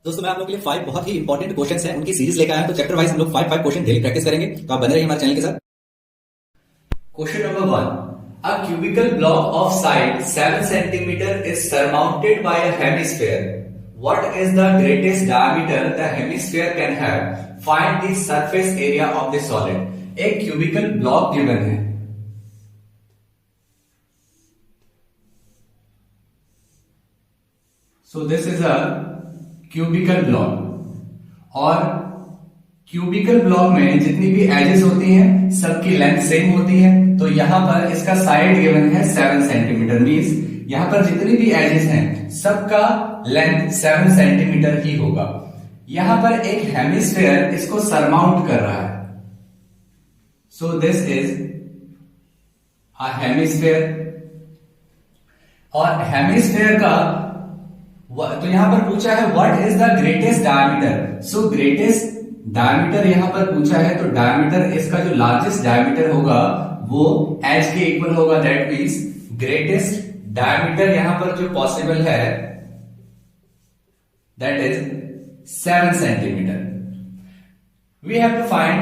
दोस्तों मैं आप लोगों के लिए 5 बहुत ही इंपॉर्टेंट क्वेश्चंस हैं, उनकी सीरीज लेकर आया हूं। तो चैप्टर वाइज हम लोग 5 क्वेश्चन डेली प्रैक्टिस करेंगे, तो आप बने रहिए हमारे चैनल के साथ। Question number 1. A cubical block of side 7 centimeter is surmounted by a hemisphere. What is the greatest diameter the hemisphere can have? Find the surface area of the solid. एक cubical block given है. So this is a cubical block. और cubical block में जितनी भी edges होती हैं सबकी length same होती है। तो यहां पर इसका साइड गिवन है 7 सेंटीमीटर, मींस यहां पर जितनी भी एजेस हैं सबका लेंथ 7 सेंटीमीटर ही होगा। यहां पर एक हेमिस्फेयर इसको सरमाउंट कर रहा है। सो दिस इज अ हेमिस्फेयर। और हेमिस्फेयर का तो यहां पर पूछा है what is the greatest diameter. So greatest diameter यहां पर पूछा है, तो डायमीटर इसका जो लार्जेस्ट डायमीटर होगा वो एच के इक्वल होगा। दैट मीन्स ग्रेटेस्ट डायमीटर यहां पर जो पॉसिबल है that is 7 centimetre. We have to find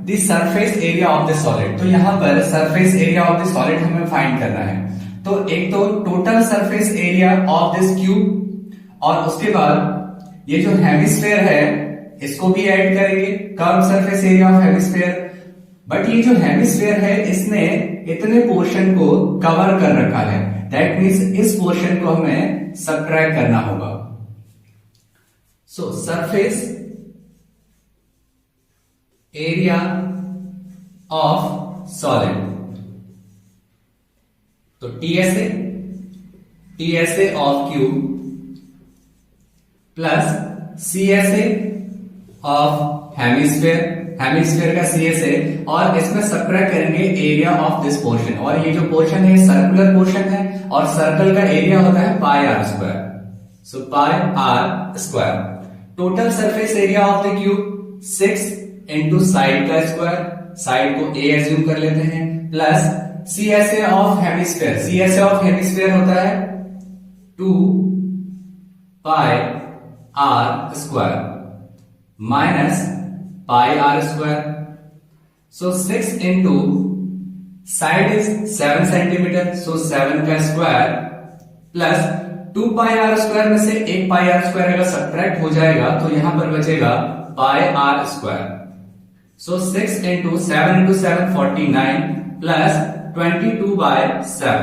the surface area of the solid. तो यहां पर surface area of the solid हमें फाइंड करना है। तो एक तो total surface area of this cube, और उसके बाद ये जो हेमिस्फेयर है इसको भी ऐड करेंगे, curve surface area of hemisphere. But ये जो हेमिस्फेयर है इसने इतने पोर्शन को कवर कर रखा है, दैट मीन्स इस पोर्शन को हमें सबट्रैक्ट करना होगा। So surface area of solid, तो TSA of cube plus CSA of hemisphere का सीएसए, और इसमें सबट्रैक्ट करेंगे एरिया ऑफ दिस पोर्शन। और ये जो पोर्शन है सर्कुलर पोर्शन है, और सर्कल का एरिया होता है pi r square. So pi r square. Total surface area of the cube 6 into side का स्क्वायर, साइड को ए एज्यूम कर लेते हैं, plus CSA of hemisphere. CSA of hemisphere होता है 2 pi r square minus pi r square. So 6 into side is 7 centimetre, so 7 का square plus 2 pi r square में से एक पाई आर स्क्वायर अगर सबट्रैक्ट हो जाएगा तो यहां पर बचेगा pi r square. So 6 into 7 into 7 49 plus 22/7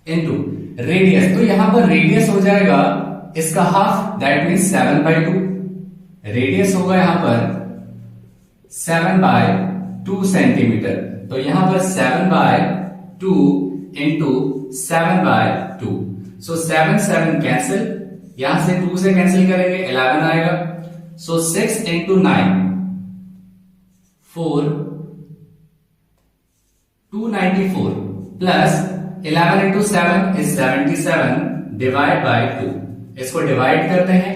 into radius. तो यहां पर रेडियस हो जाएगा इसका हाफ, दैट मीन्स 7/2। रेडियस होगा यहां पर 7/2 सेंटीमीटर। तो यहां पर 7/2 इंटू 7/2। सो 7 7 कैंसिल, यहां से 2 से कैंसिल करेंगे 11 आएगा। सो 6 into 9 4 294 plus 11 into 7 is 77 divide by 2। इसको डिवाइड करते हैं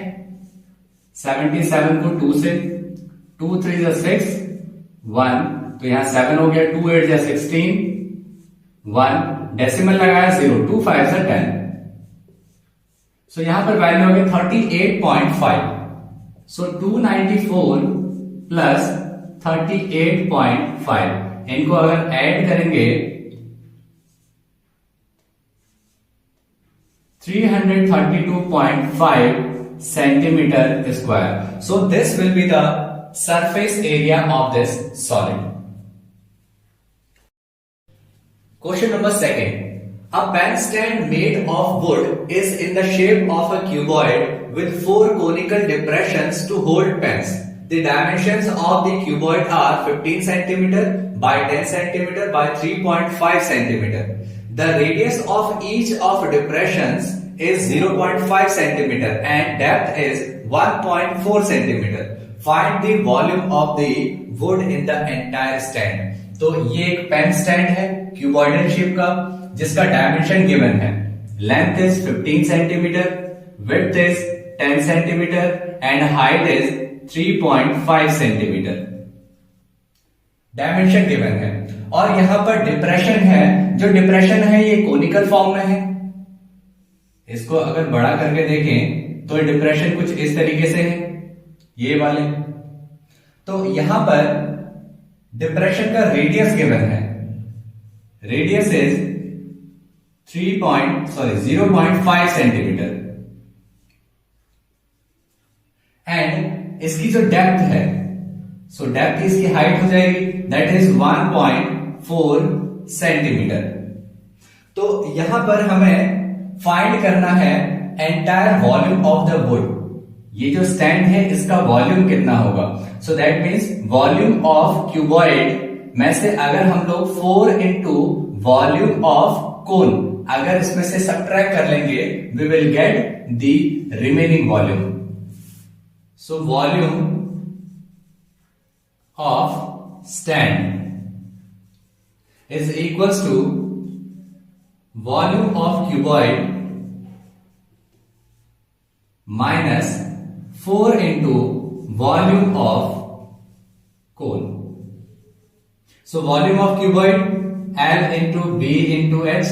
77 को 2 से, 2 3 जा 6 1, तो यहां 7 हो गया, 2 8 जा 16 1, डेसिमल लगाया 0, 2 5 जा 10। सो यहां पर वैल्यू हो गया 38.5। सो 294 प्लस 38.5, इनको अगर ऐड करेंगे 332.5 centimeter square. So this will be the surface area of this solid. Question number 2. A pen stand made of wood is in the shape of a cuboid with 4 conical depressions to hold pens. The dimensions of the cuboid are 15 centimeter by 10 centimeter by 3.5 centimeter. The radius of each of depressions is 0.5 centimeter and depth is 1.4 centimeter. Find the volume of the wood in the entire stand. तो ये एक pen stand है cuboidal shape का, जिसका dimension given है। Length is 15 centimetre, width is 10 centimetre and height is 3.5 centimetre. Dimension given है। और यहां पर डिप्रेशन है, जो डिप्रेशन है ये कोनिकल फॉर्म में है, इसको अगर बड़ा करके देखें तो डिप्रेशन कुछ इस तरीके से है, ये वाले। तो यहां पर डिप्रेशन का रेडियस गिवन है, रेडियस इज 0.5 सेंटीमीटर, एंड इसकी जो डेप्थ है, सो डेप्थ इसकी हाइट हो जाएगी, दैट इज 1.4 सेंटीमीटर। तो यहां पर हमें फाइंड करना है entire volume of the wood. ये जो स्टैंड है इसका वॉल्यूम कितना होगा, सो that means volume of cuboid में से अगर हम लोग 4 इंटू वॉल्यूम ऑफ कोन अगर इसमें से सब्ट्रैक्ट कर लेंगे, we will get the remaining volume. So volume of stand is equals to volume of cuboid minus 4 into volume of cone. So volume of cuboid L into B into H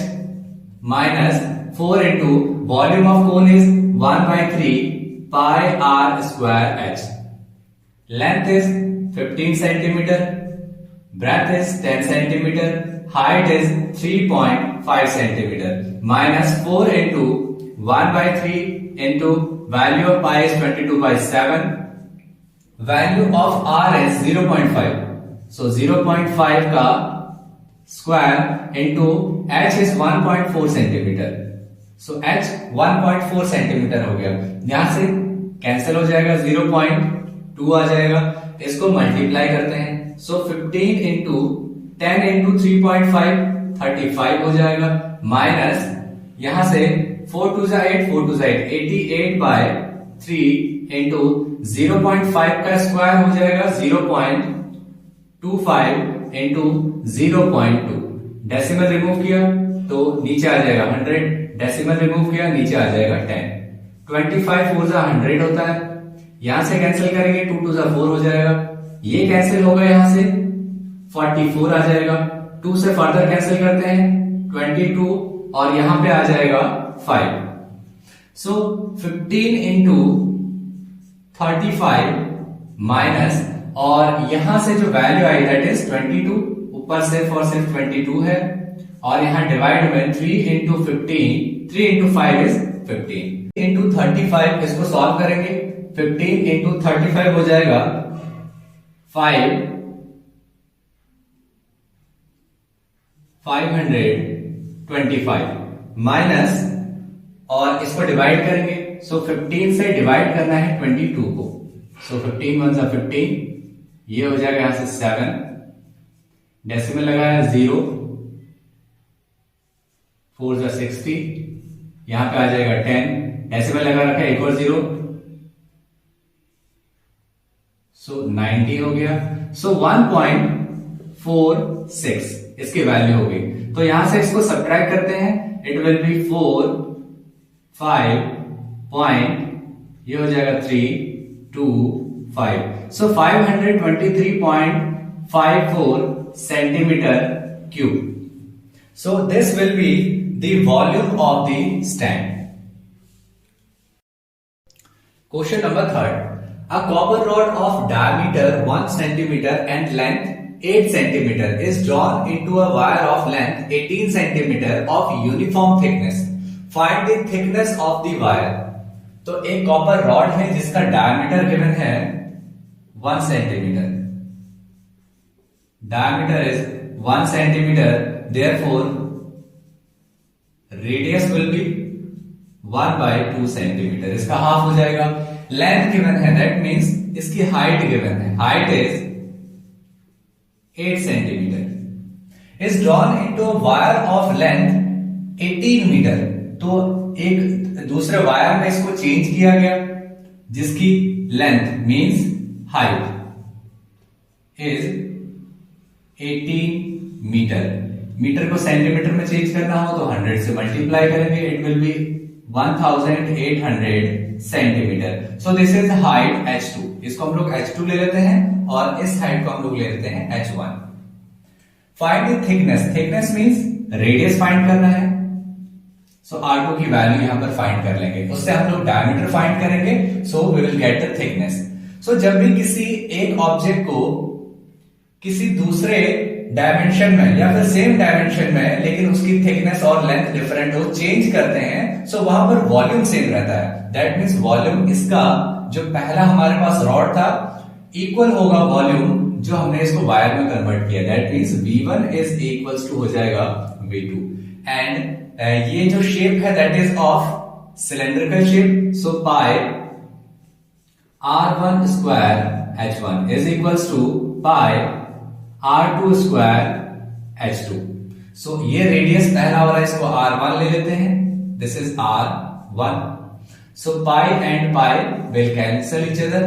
minus 4 into volume of cone is 1 by 3 pi r square H. Length is 15 centimeter. Breadth is 10 centimeter, height is 3.5 centimeter, minus 4 into 1 by 3 into value of pi is 22 by 7, value of r is 0.5, so 0.5 का square into h is 1.4 centimeter, so h 1.4 centimeter हो गया। यहां से cancel हो जाएगा, 0.2 आ जाएगा, इसको multiply करते हैं, सो 15 इंटू 10 इंटू 3.5 35 हो जाएगा, माइनस यहां से 4 2 8 4 2 8 88 बाय 3 इंटू 0.5 का स्क्वायर हो जाएगा 0.25 इंटू 0.2। डेसिमल रिमूव किया तो नीचे आ जाएगा 100, डेसिमल रिमूव किया नीचे आ जाएगा 10। 25 4 100 होता है, यहां से कैंसिल करेंगे 2 2 4 हो जाएगा, ये कैंसिल होगा, यहां से 44 आ जाएगा, 2 से फर्दर कैंसिल करते हैं 22 और यहां पे आ जाएगा 5। सो 15 इंटू 35 माइनस और यहां से जो वैल्यू आई दैट इज 22, ऊपर सिर्फ और सिर्फ 22 है, और यहां डिवाइड में 3 इंटू 15, 3 इंटू 5 इज 15 इंटू 35, इसको सॉल्व करेंगे, 15 इंटू 35 हो जाएगा 525 माइनस और इसको डिवाइड करेंगे, सो 15 से डिवाइड करना है 22 को, सो 15 1 जा 15, ये हो जाएगा यहां से 7, डेसिमल लगाया 0, 4 जा 60, यहां पे आ जाएगा 10, डेसिमल लगा रखा है एक और 0, सो 90 हो गया, सो 1.46 इसकी वैल्यू हो गई। तो यहां से इसको सब्ट्रैक्ट करते हैं, इट विल बी 4 5 पॉइंट, ये हो जाएगा 3 2 5, सो 523.54 centimetre cube. So this will be the volume of the stand. Question number 3, a copper rod of diameter 1 centimeter and length 8 centimeter is drawn into a wire of length 18 centimeter of uniform thickness. Find the thickness of the wire. तो एक copper rod है जिसका diameter given है 1 centimetre, diameter is 1 centimetre, therefore radius will be 1 by 2 centimetre, इसका half हो जाएगा। Length given है, that means इसकी हाइट गिवन है, height is 8 centimetre, is drawn into wire of length 18 metre. तो एक दूसरे वायर में इसको चेंज किया गया जिसकी length means height is 18 metre. Metre को सेंटीमीटर में चेंज करना हो तो 100 से मल्टीप्लाई करेंगे, it will be 1800 centimetre. So this is height h2, इसको हम लोग h2 ले लेते हैं और इस हाइट को हम लोग ले लेते हैं h1। Find the thickness, thickness means radius find करना है, सो R2 की वैल्यू यहां पर फाइंड कर लेंगे, उससे हम लोग डायमीटर फाइंड करेंगे, so we will get the thickness. So जब भी किसी एक ऑब्जेक्ट को किसी दूसरे डायमेंशन में या फिर सेम डायमेंशन में लेकिन उसकी थिकनेस और लेंथ डिफरेंट हो, चेंज करते हैं, सो वहां पर वॉल्यूम सेम रहता है। दैट मीन्स वॉल्यूम इसका जो पहला हमारे पास रॉड था इक्वल होगा वॉल्यूम जो हमने इसको वायर में कन्वर्ट किया। That means V1 is equals to हो जाएगा V2। एंड ये जो शेप है that is of cylindrical shape, so pi R1 square H1 is equals to pi R2 square H2। So ये रेडियस पहला वाला इसको R1 ले लेते हैं, this is R1। So pi and pi will cancel each other.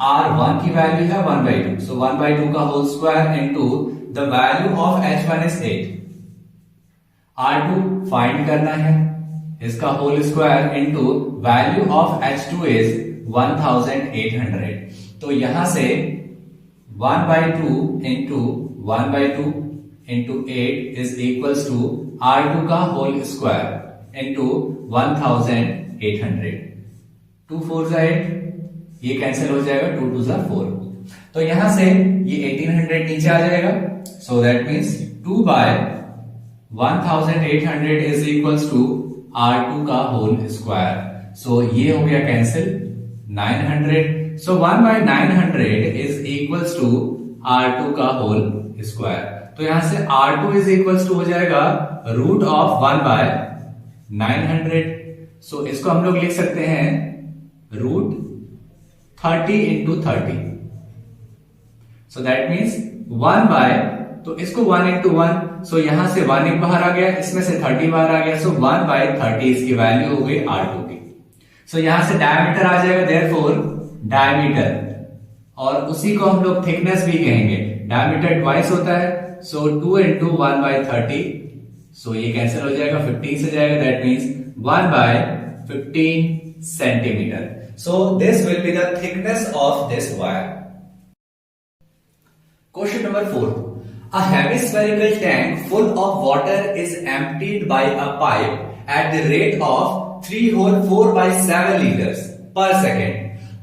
R1 की value है 1/2, so 1/2 का whole square into the value of H1 is 8। R2 find करना है, इसका whole square into value of H2 is 1800। तो यहां से 1/2 into 1/2 into 8 is equals to R2 का होल स्क्वायर इंटू 1800। 2 4 8, ये कैंसिल हो जाएगा, 2 2 4। तो यहां से ये 1800 नीचे आ जाएगा, so that means 2/1800 is equals to R2 का होल स्क्वायर। सो ये हो गया cancel, 900। So 1/900 is equals to R2 का होल स्क्वायर। तो यहां से R2 इज इक्वल्स टू हो जाएगा रूट ऑफ 1/900। सो इसको हम लोग लिख सकते हैं root 30 into 30। So that means 1/, तो इसको 1 इंटू 1, सो यहां से 1 एक बाहर आ गया, इसमें से 30 बाहर आ गया, सो 1/30 इसकी वैल्यू हो गई R2 की। सो यहां से डायमीटर आ जाएगा, देयरफॉर डायमीटर, और उसी को हम लोग थिकनेस भी कहेंगे। डायमीटर ट्वाइस होता है, सो 2 इंटू 1/30, सो ये कैंसिल हो जाएगा, 15 से जाएगा, that means 1/15 centimetre. So this will be the thickness of this wire. Question number 4. A hemispherical tank full of water is emptied by a pipe at the rate of 3/4/7 liters per second.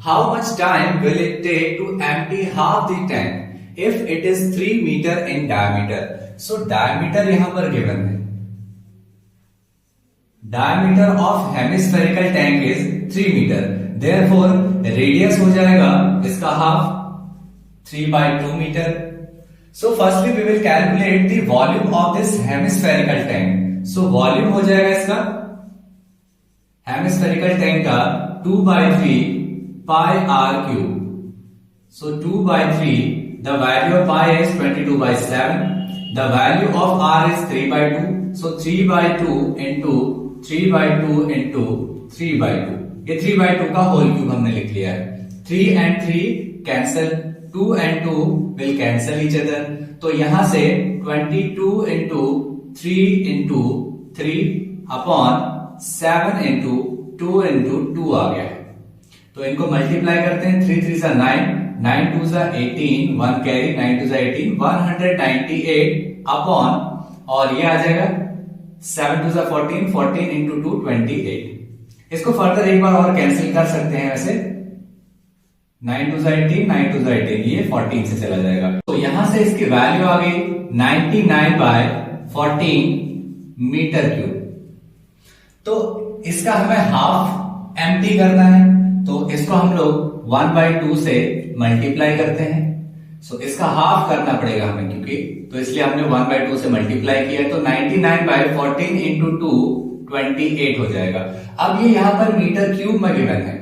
How much time will it take to empty half the tank if it is 3 meter in diameter? So diameter यहां पर given है। Diameter of hemispherical tank is 3 meter. Therefore radius हो जाएगा इसका half, 3/2 metre. So firstly we will calculate the volume of this hemispherical tank. So volume हो जाएगा इसका hemispherical tank का 2/3 pi r³। So 2/3, the value of pi is 22/7, the value of r is 3/2, so 3/2 into 3/2 into 3/2, ये 3/2 का whole cube हमने लिख लिया है। 3 and 3 cancel, 2 and 2 will cancel each other. तो यहां से 22 into 3 into 3 upon 7 into 2 into 2 आ गया है। तो इनको मल्टीप्लाई करते हैं, 3 3 9, 9 2 18, 1 कैरी, 9 2 18, 198 अपॉन, और ये आ जाएगा 7 2 14, 14 इंटू 2 28। इसको फर्दर एक बार और कैंसिल कर सकते हैं वैसे, 9 2 18, 9 2 18, ये 14 से चला जाएगा। तो यहां से इसकी वैल्यू आ गई 99/14 मीटर क्यूब। तो इसका हमें हाफ एम्प्टी करना है, तो इसको हम लोग 1/2 से मल्टीप्लाई करते हैं। सो इसका हाफ करना पड़ेगा हमें, क्योंकि तो इसलिए हमने 1/2 से मल्टीप्लाई किया, तो 99/14 इंटू 2 28 हो जाएगा। अब ये यहां पर मीटर क्यूब में गिवन है,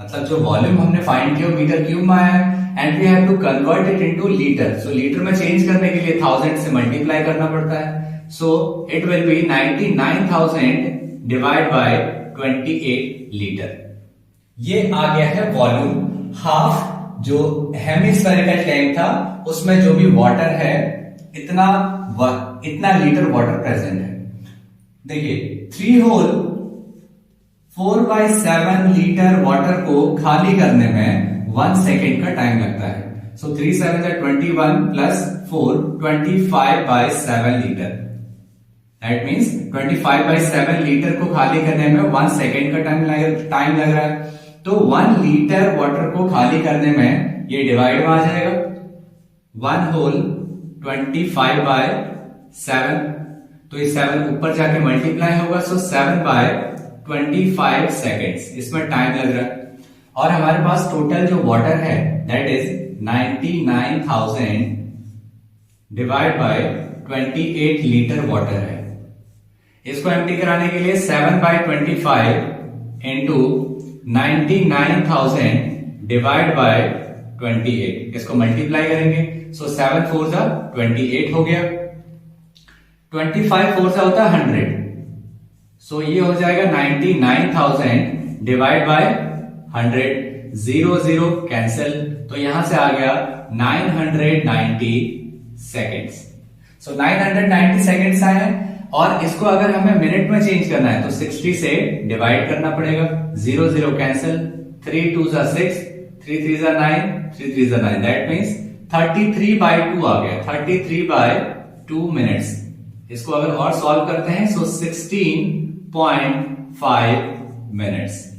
मतलब जो वॉल्यूम हमने फाइंड किया मीटर क्यूब में आया है, and we have to convert it into litre. सो लीटर में चेंज करने के लिए 1000 से मल्टीप्लाई करना पड़ता है। So it will be 99,000 divide by 28 litre. ये आ गया है वॉल्यूम। हाफ जो हेमिस्फेरिकल टैंक था उसमें जो भी वाटर है इतना लीटर वाटर प्रेजेंट है। देखिए 3 होल 4/7 लीटर वाटर को खाली करने में 1 सेकेंड का टाइम लगता है। सो 3 7 21 plus 4 25/7 litre, that means 25/7 litre को खाली करने में 1 सेकेंड का टाइम लग रहा है। तो 1 लीटर वाटर को खाली करने में ये डिवाइड में आ जाएगा 1 होल 25/7, तो ये 7 ऊपर जाके मल्टीप्लाई होगा, सो 7/25 सेकेंड्स इसमें टाइम लग रहा है। और हमारे पास टोटल जो वाटर है that is 99,000 divide by 28 litre water है। इसको एम्प्टी कराने के लिए 7/25 इंटू 99,000 डिवाइड बाय 28, इसको मल्टीप्लाई करेंगे, सो 7 4 जा 28 हो गया, 25 4 जा होता है 100, सो ये हो जाएगा 99,000 डिवाइड बाय 100, 0 0 कैंसिल, तो यहां से आ गया 990 सेकेंड्स। सो 990 सेकेंड्स आए हैं, और इसको अगर हमें मिनट में चेंज करना है तो 60 से डिवाइड करना पड़ेगा, 0 0 कैंसिल, 3 2 जा 6, 3 3 जा 9, 3 3 जा 9, दैट मीन्स 33/2 आ गया, 33/2 मिनट्स। इसको अगर और सॉल्व करते हैं सो 16.5 मिनट्स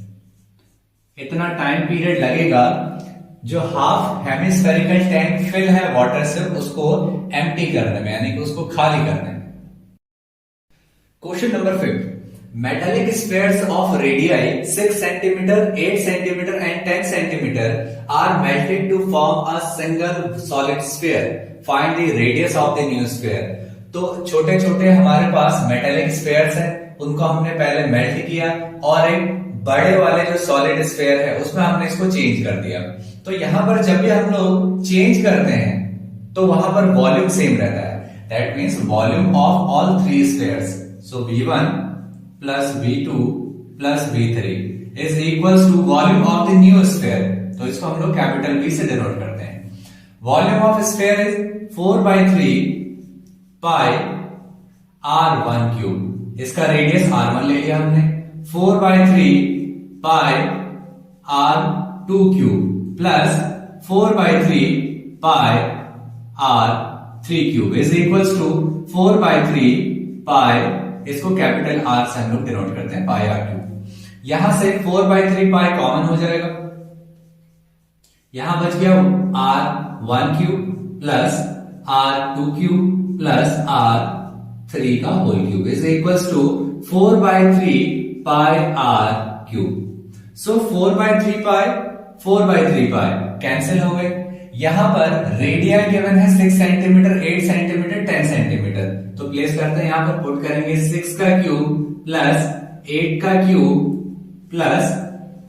इतना टाइम पीरियड लगेगा जो हाफ हेमिस्फेरिकल टैंक फिल है वाटर से उसको एम्प्टी करने में, यानी कि उसको खाली करने में। Question number 5, metallic spheres of radii 6 centimetre, 8 centimetre and 10 centimetre are melted to form a single solid sphere, find the radius of the new sphere. तो छोटे छोटे हमारे पास मेटालिक स्फीयर्स हैं, उनको हमने पहले मेल्ट किया और एक बड़े वाले जो सॉलिड स्फीयर है उसमें हमने इसको चेंज कर दिया। तो यहां पर जब भी हम लोग चेंज करते हैं तो वहां पर वॉल्यूम सेम रहता है, that means volume of all 3 spheres, so V1 plus V2 plus V3 is equals to volume of the new sphere. तो इसको हम लोग कैपिटल V से डिनोट करते हैं। Volume of sphere is 4/3 pi R1 cube, इसका रेडियस R1 ले लिया हमने, 4/3 pi R2 cube plus 4/3 pi R3 cube is equals to 4/3 pi, इसको कैपिटल R से हम लोग डिनोट करते हैं, पाई R क्यूब। यहां से 4/3 पाई कॉमन हो जाएगा, यहां बच गया R1 cube plus R2 cube plus R3 का whole cube is equals to 4/3 pi R cube. So 4/3 pi cancel हो गए। यहां पर रेडियस गिवन है 6 सेंटीमीटर, 8 सेंटीमीटर, 10 सेंटीमीटर, तो प्लेस करते हैं, यहां पर पुट करेंगे 6 का क्यूब प्लस 8 का क्यूब प्लस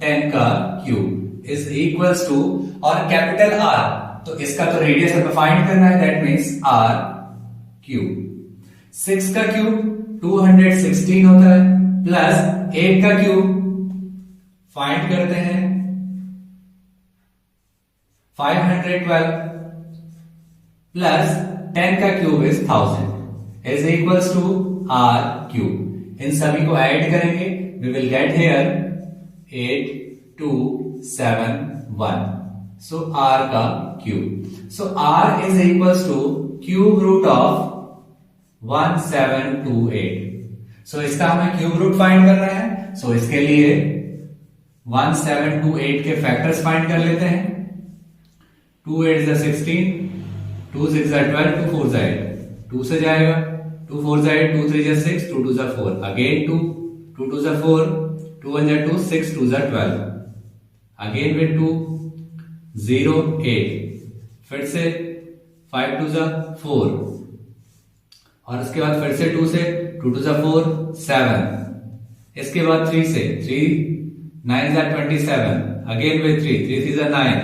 10 का क्यूब इज इक्वल्स टू, और कैपिटल R, तो इसका तो रेडियस हमें फाइंड करना है, दैट मीन्स R क्यूब। 6 का क्यूब 216 होता है, प्लस 8 का क्यूब फाइंड करते हैं 512, प्लस 10 का cube is 1000 is equals to R cube. इन सभी को ऐड करेंगे, we will get here 8271, so R का cube. So R is equals to cube root of 1728। So इसका हमें क्यूब रूट फाइंड करना है, सो इसके लिए 1728 के फैक्टर्स फाइंड कर लेते हैं। 2 8 जा 16, 2 6 जा 12, 2 4 जा 8, 2 से जाएगा, 2 4 जा 8, 2 3 जा 6, 2 2 जा 4, अगेन 2 2 जा 4, 2 1 जा 2, 6 2 जा 12, अगेन विद 2 0 8, फिर से 5 2 जा 4, और उसके बाद फिर से 2 से 2 2 जा 4 7, इसके बाद 3 से 3 9 जा 27, अगेन विद 3 3 3 जा 9,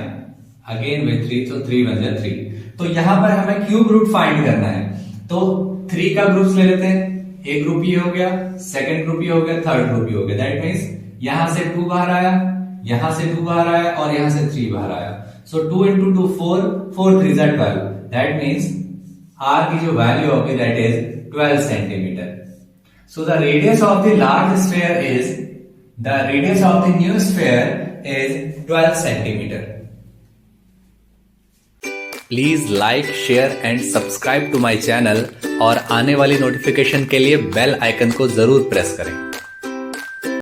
अगेन विद 3, तो 3 1 जा 3। तो यहां पर हमें क्यूब रूट फाइंड करना है, तो 3 का ग्रुप्स ले लेते हैं, एक ग्रुप ये हो गया, सेकंड ग्रुप ये हो गया, थर्ड ग्रुप ये हो गया, दैट मीन्स यहां से 2 बाहर आया, यहां से 2 बाहर आया, और यहां से 3 बाहर आया, सो 2 into 2 4, 4 3 जा 12, दैट मीन्स R की जो वैल्यू होगी that is 12 centimetre. So the radius of the large sphere is, the radius of the new sphere is 12 centimetre. Please like, share and subscribe to my channel और आने वाली notification के लिए bell icon को जरूर press करें।